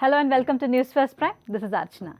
Hello and welcome to NewsFirst Prime. This is Archana.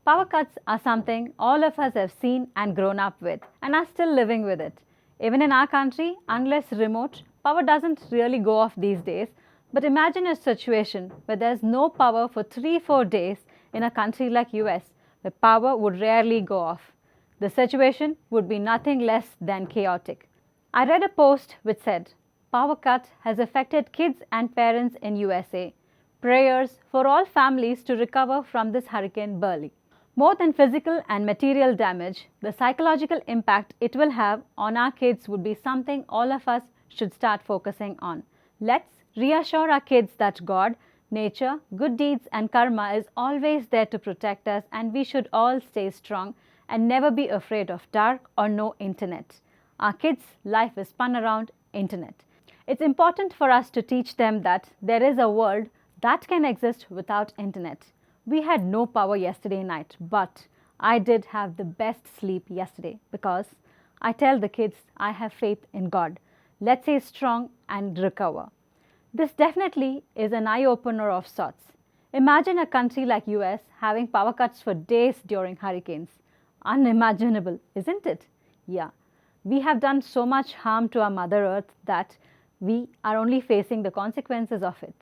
Power cuts are something all of us have seen and grown up with and are still living with it. Even in our country, unless remote, power doesn't really go off these days. But imagine a situation where there's no power for 3-4 days in a country like US, where power would rarely go off. The situation would be nothing less than chaotic. I read a post which said, "Power cut has affected kids and parents in USA. Prayers for all families to recover from this Hurricane Beryl." More than physical and material damage, the psychological impact it will have on our kids would be something all of us should start focusing on. Let's reassure our kids that God, nature, good deeds and karma is always there to protect us, and we should all stay strong and never be afraid of dark or no internet. Our kids' life is spun around internet. It's important for us to teach them that there is a world that can exist without internet. We had no power yesterday night, but I did have the best sleep yesterday because I tell the kids I have faith in God. Let's stay strong and recover. This definitely is an eye-opener of sorts. Imagine a country like US having power cuts for days during hurricanes. Unimaginable, isn't it? Yeah. We have done so much harm to our Mother Earth that we are only facing the consequences of it.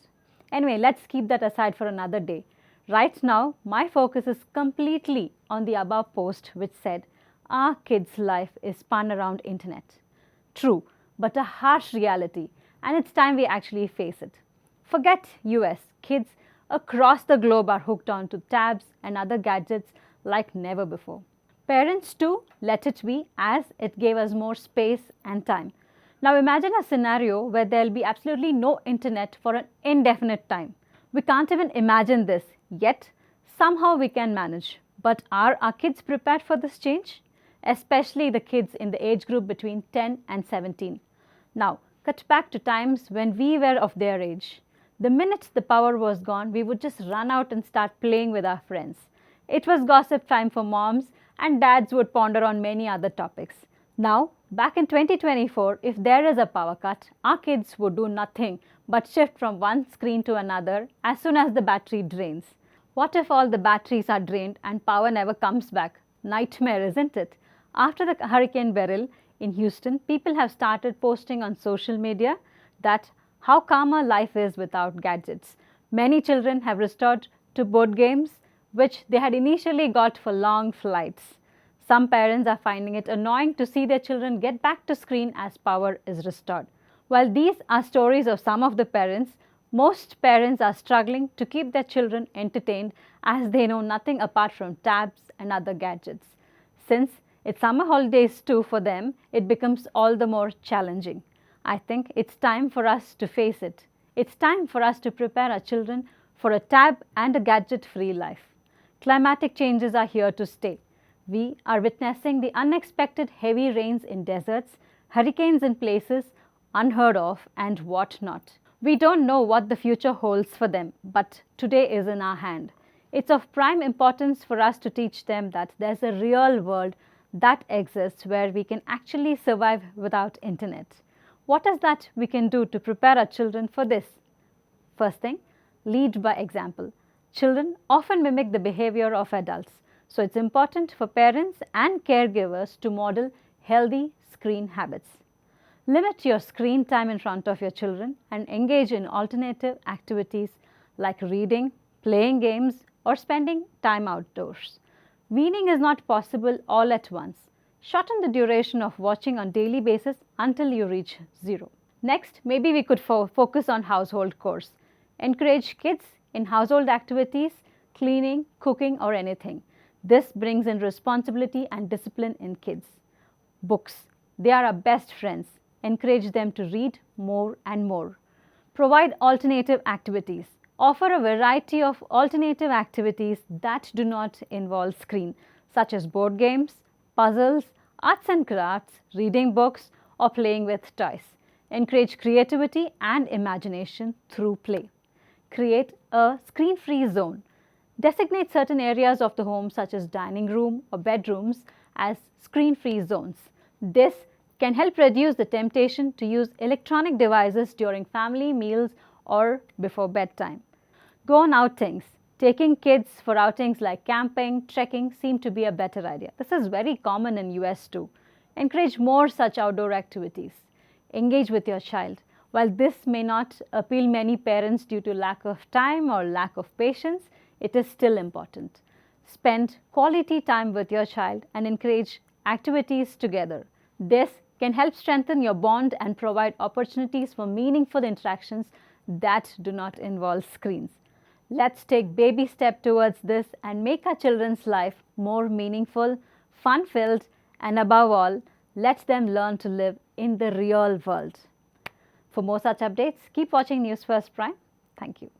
Anyway, let's keep that aside for another day. Right now, my focus is completely on the above post which said, our kids' life is spun around internet. True, but a harsh reality, and it's time we actually face it. Forget US, kids across the globe are hooked onto tabs and other gadgets like never before. Parents too, let it be, as it gave us more space and time. Now imagine a scenario where there will be absolutely no internet for an indefinite time. We can't even imagine this, yet somehow we can manage. But are our kids prepared for this change? Especially the kids in the age group between 10 and 17. Now, cut back to times when we were of their age. The minute the power was gone, we would just run out and start playing with our friends. It was gossip time for moms, and dads would ponder on many other topics. Now, back in 2024, if there is a power cut, our kids would do nothing but shift from one screen to another as soon as the battery drains. What if all the batteries are drained and power never comes back? Nightmare, isn't it? After the Hurricane Beryl in Houston, people have started posting on social media that how calmer life is without gadgets. Many children have restored to board games, which they had initially got for long flights. Some parents are finding it annoying to see their children get back to screen as power is restored. While these are stories of some of the parents, most parents are struggling to keep their children entertained as they know nothing apart from tabs and other gadgets. Since it's summer holidays too for them, it becomes all the more challenging. I think it's time for us to face it. It's time for us to prepare our children for a tab and a gadget-free life. Climatic changes are here to stay. We are witnessing the unexpected heavy rains in deserts, hurricanes in places unheard of, and what not. We don't know what the future holds for them, but today is in our hand. It's of prime importance for us to teach them that there's a real world that exists where we can actually survive without internet. What is that we can do to prepare our children for this? First thing, lead by example. Children often mimic the behavior of adults. So it's important for parents and caregivers to model healthy screen habits. Limit your screen time in front of your children and engage in alternative activities like reading, playing games, or spending time outdoors. Weaning is not possible all at once. Shorten the duration of watching on a daily basis until you reach 0. Next, maybe we could focus on household chores. Encourage kids in household activities, cleaning, cooking, or anything. This brings in responsibility and discipline in kids. Books. They are our best friends. Encourage them to read more and more. Provide alternative activities. Offer a variety of alternative activities that do not involve screen, such as board games, puzzles, arts and crafts, reading books, or playing with toys. Encourage creativity and imagination through play. Create a screen-free zone. Designate certain areas of the home such as dining room or bedrooms as screen-free zones. This can help reduce the temptation to use electronic devices during family meals or before bedtime. Go on outings. Taking kids for outings like camping, trekking seem to be a better idea. This is very common in US too. Encourage more such outdoor activities. Engage with your child. While this may not appeal many parents due to lack of time or lack of patience, it is still important. Spend quality time with your child and encourage activities together. This can help strengthen your bond and provide opportunities for meaningful interactions that do not involve screens. Let's take baby step towards this and make our children's life more meaningful, fun-filled, and above all, let them learn to live in the real world. For more such updates, keep watching NewsFirst Prime. Thank you.